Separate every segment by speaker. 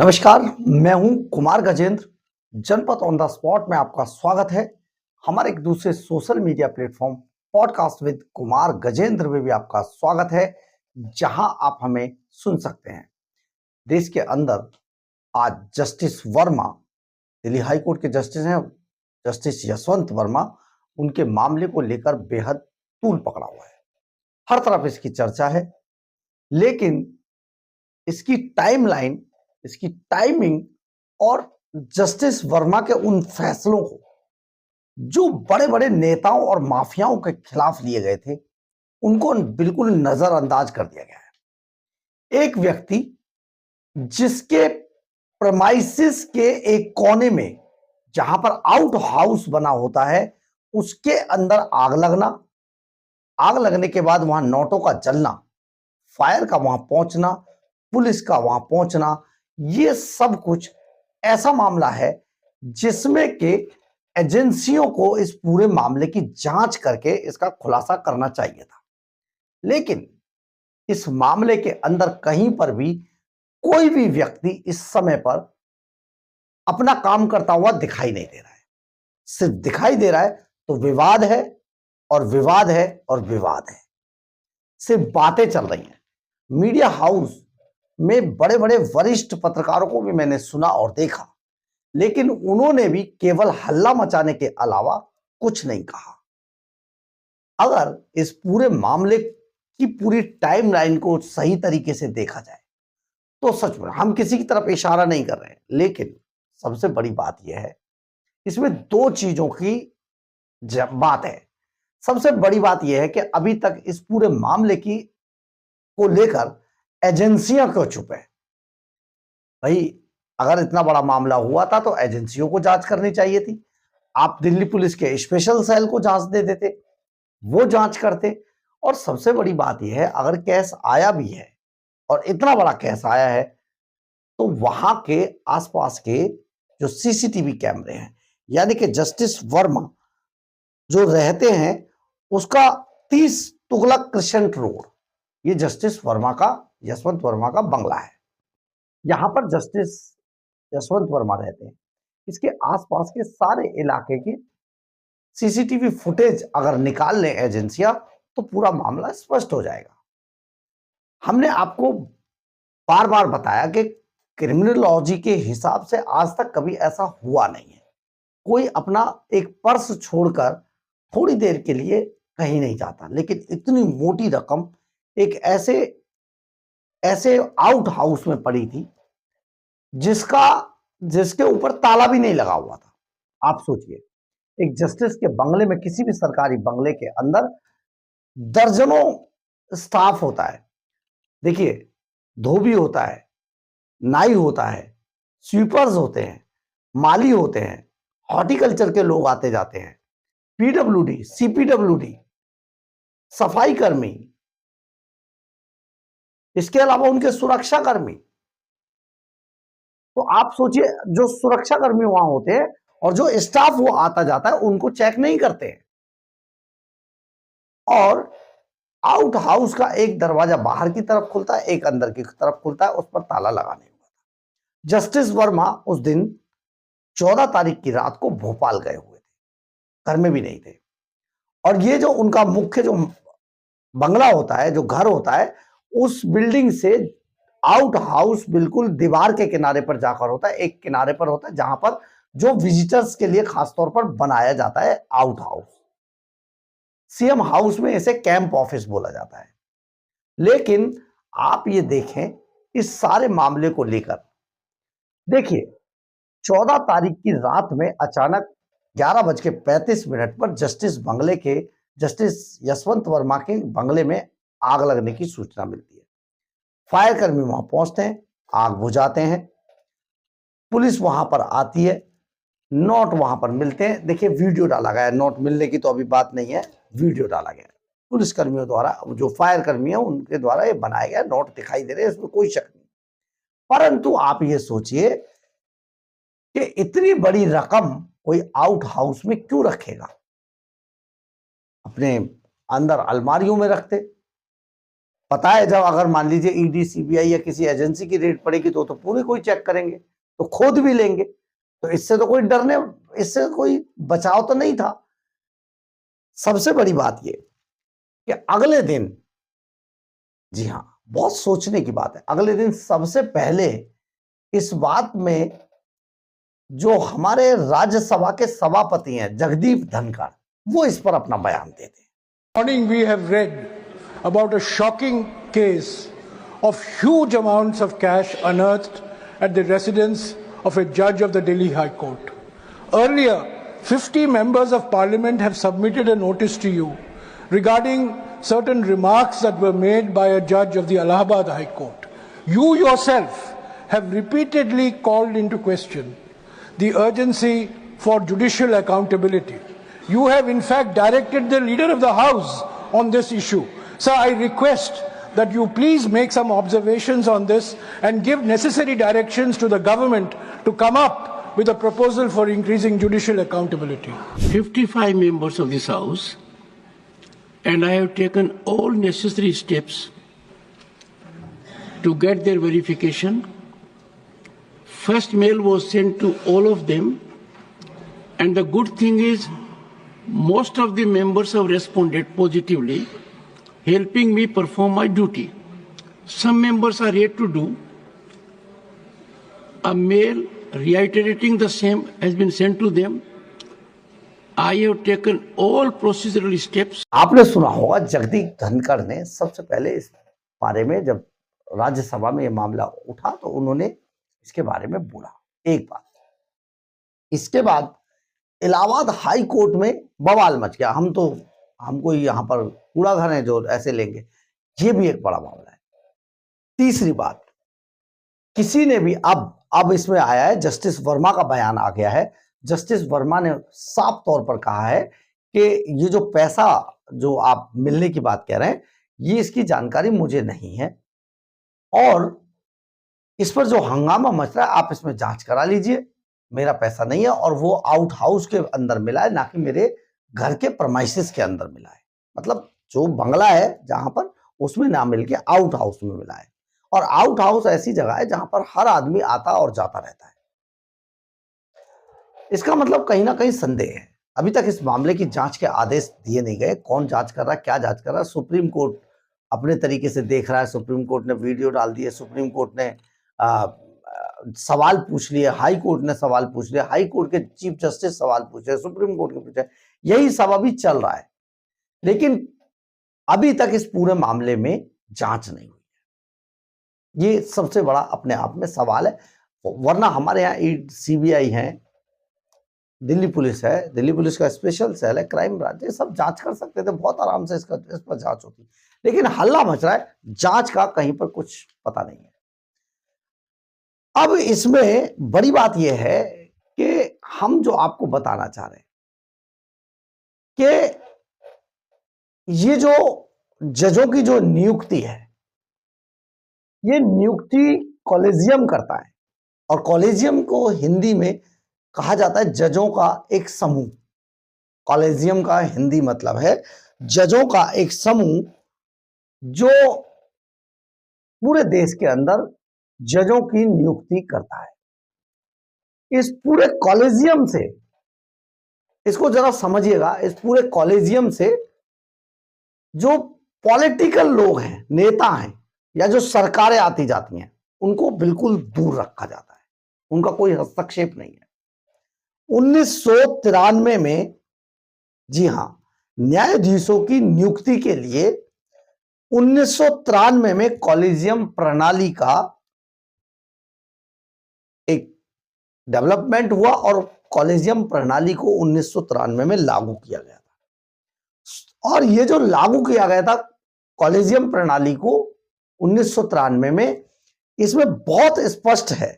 Speaker 1: नमस्कार, मैं हूं कुमार गजेंद्र। जनपद ऑन द स्पॉट में आपका स्वागत है। हमारे एक दूसरे social media platform podcast with Kumar Gajendra में भी आपका स्वागत है, जहां आप हमें सुन सकते हैं। देश के अंदर आज justice Verma, Delhi high court के जस्टिस हैं, जस्टिस यशवंत वर्मा, उनके मामले को लेकर बेहद तूल पकड़ा हुआ है। हर तरफ इसकी चर्चा है, लेकिन इसकी टाइमलाइन, इसकी टाइमिंग और जस्टिस वर्मा के उन फैसलों को जो बड़े बड़े नेताओं और माफियाओं के खिलाफ लिए गए थे, उनको बिल्कुल नजरअंदाज कर दिया गया है। एक व्यक्ति जिसके प्रमाइसिस के एक कोने में, जहां पर आउट हाउस बना होता है, उसके अंदर आग लगने के बाद वहां नोटों का जलना, फायर का वहां पहुंचना, पुलिस का वहां पहुंचना, ये सब कुछ ऐसा मामला है जिसमें के एजेंसियों को इस पूरे मामले की जांच करके इसका खुलासा करना चाहिए था। लेकिन इस मामले के अंदर कहीं पर भी कोई भी व्यक्ति इस समय पर अपना काम करता हुआ दिखाई नहीं दे रहा है। सिर्फ दिखाई दे रहा है तो विवाद है और विवाद है और विवाद है, सिर्फ बातें चल रही हैं। मीडिया हाउस में बड़े बड़े वरिष्ठ पत्रकारों को भी मैंने सुना और देखा, लेकिन उन्होंने भी केवल हल्ला मचाने के अलावा कुछ नहीं कहा। अगर इस पूरे मामले की पूरी टाइमलाइन को सही तरीके से देखा जाए तो सच में हम किसी की तरफ इशारा नहीं कर रहे हैं, लेकिन सबसे बड़ी बात यह है, इसमें दो चीजों की बात है। सबसे बड़ी बात यह है कि अभी तक इस पूरे मामले की को लेकर एजेंसियां क्यों चुप है? भाई, अगर इतना बड़ा मामला हुआ था तो एजेंसियों को जांच करनी चाहिए थी। आप दिल्ली पुलिस के स्पेशल सेल को जांच दे देते, वो जांच करते। और सबसे बड़ी बात यह है, अगर केस आया भी है और इतना बड़ा केस आया है, तो वहां के आसपास के जो सीसीटीवी कैमरे हैं, यानी कि जस्टिस वर्मा जो रहते हैं, उसका 30 तुगलक क्रिसेंट रोड, ये जस्टिस वर्मा का, यशवंत वर्मा का बंगला है। यहां पर जस्टिस यशवंत वर्मा रहते हैं। इसके आसपास के सारे इलाके की सीसीटीवी फुटेज अगर निकाल लें एजेंसियां, तो पूरा मामला स्पष्ट हो जाएगा। हमने आपको बार बार बताया कि क्रिमिनोलॉजी के हिसाब से आज तक कभी ऐसा हुआ नहीं है। कोई अपना एक पर्स छोड़कर थोड़ी देर के लिए कहीं नहीं जाता, लेकिन इतनी मोटी रकम एक ऐसे ऐसे आउट हाउस में पड़ी थी जिसके ऊपर ताला भी नहीं लगा हुआ था। आप सोचिए, एक जस्टिस के बंगले में, किसी भी सरकारी बंगले के अंदर दर्जनों स्टाफ होता है। देखिए, धोबी होता है, नाई होता है, स्वीपर्स होते हैं, माली होते हैं, हॉर्टिकल्चर के लोग आते जाते हैं, पीडब्ल्यूडी, सीपीडब्ल्यूडी, सफाई कर्मी, इसके अलावा उनके सुरक्षा कर्मी। तो आप सोचिए, जो सुरक्षा कर्मी वहां होते हैं और जो स्टाफ वो आता जाता है, उनको चेक नहीं करते हैं। और आउट हाउस का एक दरवाजा बाहर की तरफ खुलता है, एक अंदर की तरफ खुलता है, उस पर ताला लगा नहीं हुआ था। जस्टिस वर्मा उस दिन 14 तारीख की रात को भोपाल गए हुए थे, घर में भी नहीं थे। और ये जो उनका मुख्य जो बंगला होता है, जो घर होता है, उस बिल्डिंग से आउट हाउस बिल्कुल दीवार के किनारे पर जाकर होता है। एक किनारे पर होता है जहां पर जो विजिटर्स के लिए खासतौर पर बनाया जाता है आउट हाउस। सीएम हाउस में इसे कैंप ऑफिस बोला जाता है। लेकिन आप ये देखें, इस सारे मामले को लेकर देखिए, 14 तारीख की रात में अचानक 11:35 पर जस्टिस यशवंत वर्मा के बंगले में आग लगने की सूचना मिलती है। फायर कर्मी वहां पहुंचते हैं, आग बुझाते हैं, पुलिस वहां पर आती है, नोट वहां पर मिलते हैं। देखिए, वीडियो डाला गया है, नोट मिलने की तो अभी बात नहीं है, वीडियो डाला गया है पुलिस कर्मियों द्वारा, जो फायर कर्मी है उनके द्वारा ये बनाया गया नोट दिखाई दे रहे हैं, इसमें कोई शक नहीं। परंतु आप ये सोचिए कि इतनी बड़ी रकम कोई आउट हाउस में क्यों रखेगा? अपने अंदर अलमारियों में रखते। पता है जब अगर मान लीजिए ईडी सीबीआई या किसी एजेंसी की रेड पड़ेगी तो पूरे कोई चेक करेंगे, तो खोद भी लेंगे, तो इससे तो कोई डरने, इससे कोई बचाव तो नहीं था। सबसे बड़ी बात ये कि अगले दिन, जी हां, बहुत सोचने की बात है, अगले दिन सबसे पहले इस बात में जो हमारे राज्यसभा के सभापति हैं जगदीप धनखड़, वो इस पर अपना बयान देते हैं।
Speaker 2: Morning we have read about a shocking case of huge amounts of cash unearthed at the residence of a judge of the Delhi High Court. Earlier, 50 members of parliament have submitted a notice to you regarding certain remarks that were made by a judge of the Allahabad High Court. You yourself have repeatedly called into question the urgency for judicial accountability. You have in fact directed the leader of the house on this issue. Sir, I request that you please make some observations on this and give necessary directions to the government to come up with a proposal for increasing judicial accountability.
Speaker 3: 55 members of this house, and I have taken all necessary steps to get their verification. First mail was sent to all of them, and the good thing is most of the members have responded positively, helping me perform my duty. Some members are yet to do. A mail reiterating the same has been sent to them. I have taken all procedural steps.
Speaker 1: आपने सुना होगा जगदीप धनखड़ ने सबसे पहले इस बारे में, जब राज्यसभा में यह मामला उठा तो उन्होंने इसके बारे में बोला एक बात। इसके बाद इलाहाबाद हाई कोर्ट में बवाल मच गया। हमको यहाँ पर कूड़ा घर है जो ऐसे लेंगे, ये भी एक बड़ा मामला है। तीसरी बात, किसी ने भी अब इसमें आया है, जस्टिस वर्मा का बयान आ गया है। जस्टिस वर्मा ने साफ तौर पर कहा है कि ये जो पैसा जो आप मिलने की बात कह रहे हैं, ये इसकी जानकारी मुझे नहीं है, और इस पर जो हंगामा मच रहा है आप इसमें जांच करा लीजिए, मेरा पैसा नहीं है, और वो आउट हाउस के अंदर मिला है, ना कि मेरे घर के प्रमाइसिस के अंदर मिला है। मतलब जो बंगला है जहां पर, उसमें ना मिल के आउट हाउस में मिला है, और आउट हाउस ऐसी जगह है जहां पर हर आदमी आता और जाता रहता है। इसका मतलब कहीं ना कहीं संदेह है। अभी तक इस मामले की जांच के आदेश दिए नहीं गए। कौन जांच कर रहा है, क्या जांच कर रहा है, सुप्रीम कोर्ट अपने तरीके से देख रहा है। सुप्रीम कोर्ट ने वीडियो डाल दिए, सुप्रीम कोर्ट ने सवाल पूछ लिए, हाई कोर्ट ने सवाल पूछ लिया, हाई कोर्ट के चीफ जस्टिस सवाल पूछे, सुप्रीम कोर्ट के पूछे, यही सब अभी चल रहा है। लेकिन अभी तक इस पूरे मामले में जांच नहीं हुई है। ये सबसे बड़ा अपने आप में सवाल है। वरना हमारे यहाँ सीबीआई है, दिल्ली पुलिस है, दिल्ली पुलिस का स्पेशल सेल है, क्राइम ब्रांच, ये सब जांच कर सकते थे बहुत आराम से, इस पर जांच होती। लेकिन हल्ला मच रहा है, जांच का कहीं पर कुछ पता नहीं है। अब इसमें बड़ी बात यह है कि हम जो आपको बताना चाह रहे हैं कि ये जो जजों की जो नियुक्ति है, ये नियुक्ति कॉलेजियम करता है, और कॉलेजियम को हिंदी में कहा जाता है जजों का एक समूह। कॉलेजियम का हिंदी मतलब है जजों का एक समूह, जो पूरे देश के अंदर जजों की नियुक्ति करता है। इस पूरे कॉलेजियम से, इसको जरा समझिएगा, इस पूरे कॉलेजियम से जो पॉलिटिकल लोग हैं, नेता हैं, या जो सरकारें आती जाती हैं, उनको बिल्कुल दूर रखा जाता है, उनका कोई हस्तक्षेप नहीं है। 1993 में, जी हां, न्यायाधीशों की नियुक्ति के लिए 1993 में कॉलेजियम प्रणाली का एक डेवलपमेंट हुआ, और कॉलेजियम प्रणाली को 1993 में लागू किया गया था। और ये जो लागू किया गया था कॉलेजियम प्रणाली को 1993 में, इसमें बहुत स्पष्ट है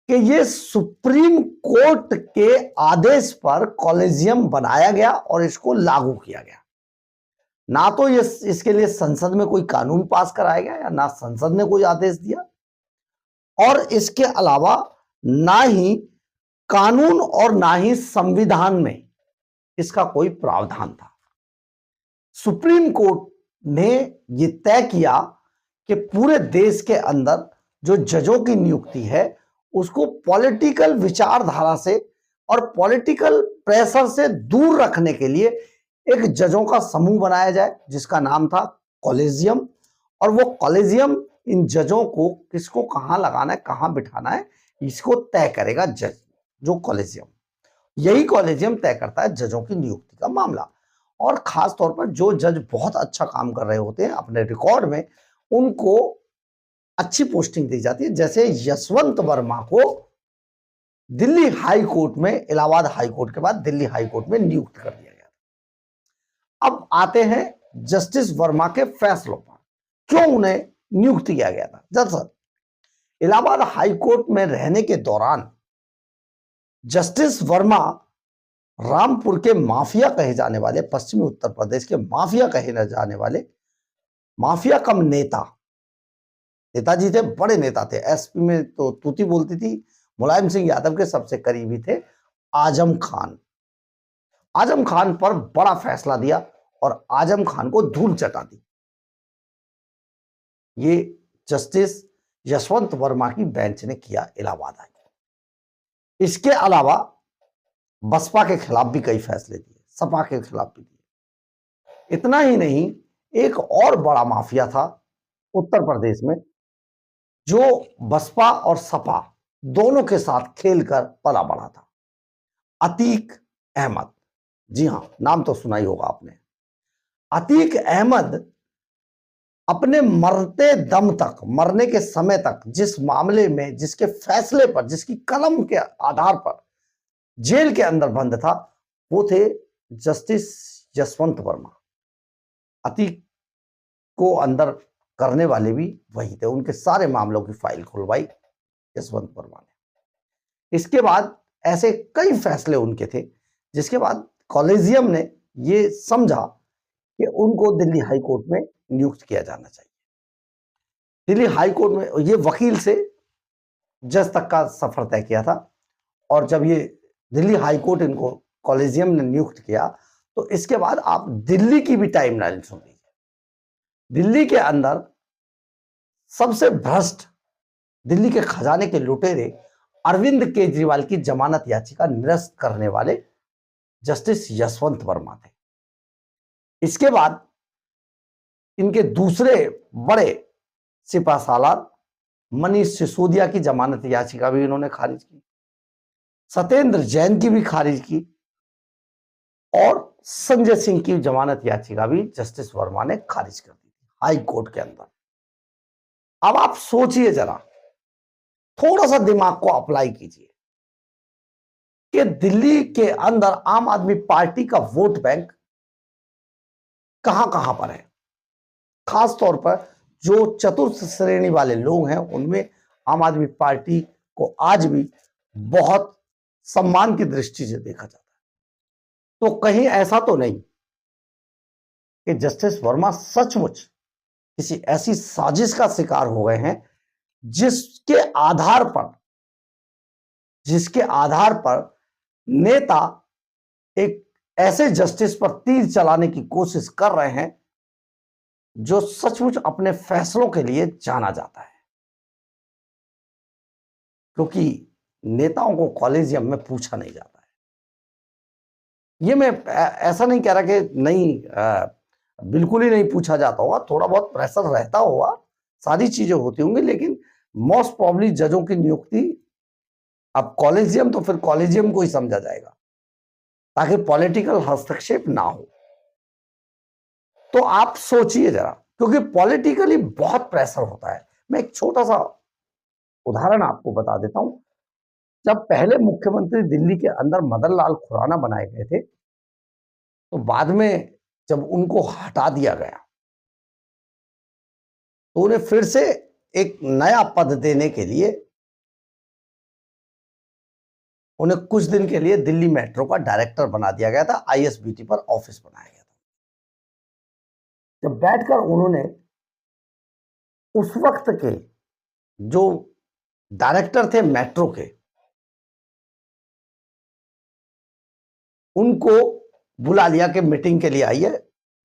Speaker 1: कि ये सुप्रीम कोर्ट के आदेश पर कॉलेजियम बनाया गया और इसको लागू किया गया। ना तो ये इसके लिए संसद में कोई कानून पास कराया गया, या ना संसद ने कोई आदेश दिया, और इसके अलावा ना ही कानून और ना ही संविधान में इसका कोई प्रावधान था। सुप्रीम कोर्ट ने यह तय किया कि पूरे देश के अंदर जो जजों की नियुक्ति है उसको पॉलिटिकल विचारधारा से और पॉलिटिकल प्रेशर से दूर रखने के लिए एक जजों का समूह बनाया जाए जिसका नाम था कॉलेजियम। और वो कॉलेजियम इन जजों को किसको कहां लगाना है, कहां बिठाना है, इसको तय करेगा जज, जो कॉलेजियम। यही कॉलेजियम तय करता है जजों की नियुक्ति का मामला। और खास तौर पर जो जज बहुत अच्छा काम कर रहे होते हैं अपने रिकॉर्ड में, उनको अच्छी पोस्टिंग दी जाती है। जैसे यशवंत वर्मा को दिल्ली हाई कोर्ट में, इलाहाबाद हाई कोर्ट के बाद दिल्ली हाई कोर्ट में नियुक्त कर दिया गया। अब आते हैं जस्टिस वर्मा के फैसलों पर, क्यों उन्हें नियुक्त किया गया था। दरअसल इलाहाबाद हाई कोर्ट में रहने के दौरान जस्टिस वर्मा रामपुर के माफिया कहे जाने वाले, पश्चिमी उत्तर प्रदेश के माफिया कहे जाने वाले, माफिया कम नेता, नेताजी थे, बड़े नेता थे। एसपी में तो तूती बोलती थी, मुलायम सिंह यादव के सबसे करीबी थे आजम खान। आजम खान पर बड़ा फैसला दिया और आजम खान को धूल चटा दी। ये जस्टिस यशवंत वर्मा की बेंच ने किया इलाहाबाद हाई कोर्ट। इसके अलावा बसपा के खिलाफ भी कई फैसले दिए, सपा के खिलाफ भी दिए। इतना ही नहीं, एक और बड़ा माफिया था उत्तर प्रदेश में जो बसपा और सपा दोनों के साथ खेलकर पला बढ़ा था, अतीक अहमद। जी हां, नाम तो सुना ही होगा आपने। अतीक अहमद अपने मरते दम तक, मरने के समय तक जिस मामले में, जिसके फैसले पर, जिसकी कलम के आधार पर जेल के अंदर बंद था, वो थे जस्टिस यशवंत वर्मा। अतीक को अंदर करने वाले भी वही थे, उनके सारे मामलों की फाइल खुलवाई यशवंत वर्मा ने। इसके बाद ऐसे कई फैसले उनके थे, जिसके बाद कॉलेजियम ने ये समझा कि उनको दिल्ली हाई कोर्ट में नियुक्त किया जाना चाहिए। दिल्ली हाई कोर्ट में ये वकील से जज तक का सफर तय किया था। और जब ये दिल्ली हाई कोर्ट इनको कॉलेजियम ने नियुक्त किया, तो इसके बाद आप दिल्ली की भी टाइमलाइन सुन लीजिए। दिल्ली के अंदर सबसे भ्रष्ट, दिल्ली के खजाने के लुटेरे अरविंद केजरीवाल की जमानत याचिका निरस्त करने वाले जस्टिस यशवंत वर्मा थे। इसके बाद इनके दूसरे बड़े सिपासालार मनीष सिसोदिया की जमानत याचिका भी इन्होंने खारिज की, सत्येंद्र जैन की भी खारिज की, और संजय सिंह की जमानत याचिका भी जस्टिस वर्मा ने खारिज कर दी थी हाई कोर्ट के अंदर। अब आप सोचिए जरा, थोड़ा सा दिमाग को अप्लाई कीजिए कि दिल्ली के अंदर आम आदमी पार्टी का वोट बैंक कहां कहां पर है। खास तौर पर जो चतुर्थ श्रेणी वाले लोग हैं, उनमें आम आदमी पार्टी को आज भी बहुत सम्मान की दृष्टि से देखा जाता है। तो कहीं ऐसा तो नहीं कि जस्टिस वर्मा सचमुच किसी ऐसी साजिश का शिकार हो गए हैं जिसके आधार पर नेता एक ऐसे जस्टिस पर तीर चलाने की कोशिश कर रहे हैं जो सचमुच अपने फैसलों के लिए जाना जाता है। क्योंकि नेताओं को कॉलेजियम में पूछा नहीं जाता है। ये मैं ऐसा नहीं कह रहा कि नहीं, बिल्कुल ही नहीं पूछा जाता होगा, थोड़ा बहुत प्रेशर रहता होगा, सारी चीजें होती होंगी, लेकिन मोस्ट प्रॉब्ली जजों की नियुक्ति, अब कॉलेजियम तो फिर कॉलेजियम को ही समझा जाएगा ताकि पॉलिटिकल हस्तक्षेप ना हो। तो आप सोचिए जरा, क्योंकि पॉलिटिकली बहुत प्रेशर होता है। मैं एक छोटा सा उदाहरण आपको बता देता हूं। जब पहले मुख्यमंत्री दिल्ली के अंदर मदन लाल खुराना बनाए गए थे, तो बाद में जब उनको हटा दिया गया तो उन्हें फिर से एक नया पद देने के लिए उन्हें कुछ दिन के लिए दिल्ली मेट्रो का डायरेक्टर बना दिया गया था, आईएसबीटी पर ऑफिस बनाया गया था। जब बैठकर उन्होंने उस वक्त के जो डायरेक्टर थे मेट्रो के, उनको बुला लिया कि मीटिंग के लिए आइए,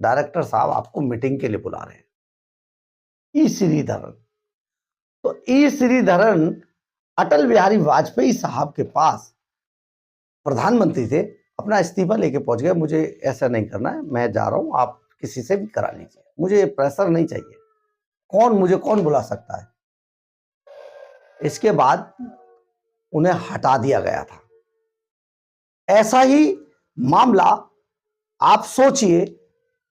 Speaker 1: डायरेक्टर साहब आपको मीटिंग के लिए बुला रहे हैं। ई श्रीधरन। तो ई श्रीधरन अटल बिहारी वाजपेयी साहब के पास प्रधानमंत्री थे, अपना इस्तीफा लेके पहुंच गए, मुझे ऐसा नहीं करना है, मैं जा रहा हूं, आप किसी से भी करा लीजिए, मुझे प्रेशर नहीं चाहिए, मुझे कौन बुला सकता है। इसके बाद उन्हें हटा दिया गया था। ऐसा ही मामला आप सोचिए,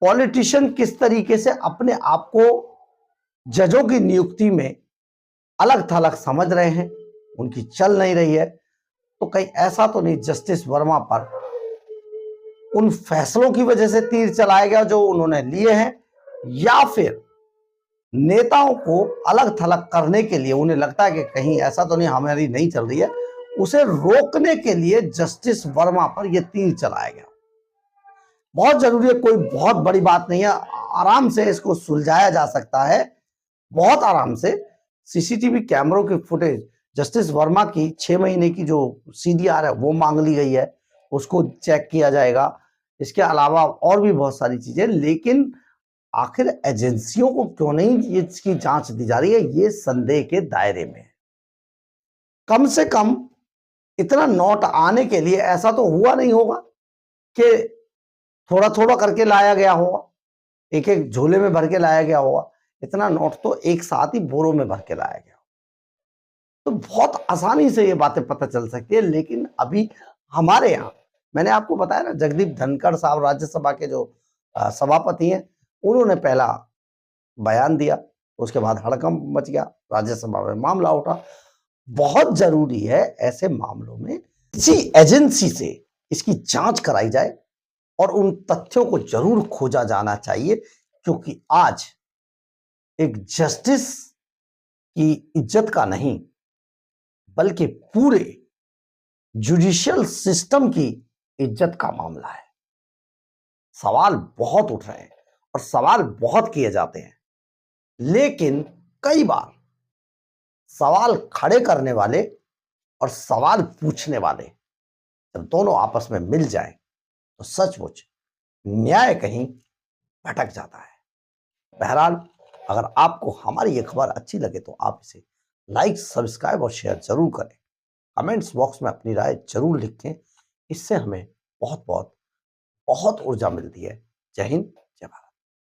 Speaker 1: पॉलिटिशियन किस तरीके से अपने आप को जजों की नियुक्ति में अलग थलग समझ रहे हैं, उनकी चल नहीं रही है। तो कहीं ऐसा तो नहीं जस्टिस वर्मा पर उन फैसलों की वजह से तीर चलाया गया जो उन्होंने लिए हैं, या फिर नेताओं को अलग थलग करने के लिए उन्हें लगता है कि कहीं ऐसा तो नहीं हमारी नहीं चल रही है, उसे रोकने के लिए जस्टिस वर्मा पर यह तीर चलाया गया। बहुत जरूरी है, कोई बहुत बड़ी बात नहीं है, आराम से इसको सुलझाया जा सकता है, बहुत आराम से। सीसीटीवी कैमरों की फुटेज जस्टिस वर्मा की 6 महीने की जो सीडीआर है वो मांग ली गई है, उसको चेक किया जाएगा। इसके अलावा और भी बहुत सारी चीजें, लेकिन आखिर एजेंसियों को क्यों नहीं इसकी जांच दी जा रही है, ये संदेह के दायरे में है। कम से कम इतना नोट आने के लिए ऐसा तो हुआ नहीं होगा कि थोड़ा थोड़ा करके लाया गया होगा, एक एक झोले में भर के लाया गया होगा। इतना नोट तो एक साथ ही बोरों में भर के लाया गया। तो बहुत आसानी से ये बातें पता चल सकती है। लेकिन अभी हमारे यहाँ, मैंने आपको बताया ना, जगदीप धनखड़ साहब राज्यसभा के जो सभापति हैं, उन्होंने पहला बयान दिया, उसके बाद हड़कंप मच गया, राज्यसभा में मामला उठा। बहुत जरूरी है ऐसे मामलों में किसी एजेंसी से इसकी जांच कराई जाए और उन तथ्यों को जरूर खोजा जाना चाहिए, क्योंकि आज एक जस्टिस की इज्जत का नहीं बल्कि पूरे जुडिशियल सिस्टम की इज्जत का मामला है। सवाल बहुत उठ रहे हैं और सवाल बहुत किए जाते हैं, लेकिन कई बार सवाल खड़े करने वाले और सवाल पूछने वाले जब दोनों आपस में मिल जाएं तो सचमुच न्याय कहीं भटक जाता है। बहरहाल, अगर आपको हमारी ये खबर अच्छी लगे तो आप इसे लाइक, सब्सक्राइब और शेयर जरूर करें। कमेंट्स बॉक्स में अपनी राय जरूर लिखें, इससे हमें बहुत बहुत बहुत ऊर्जा मिलती है। जय हिंद,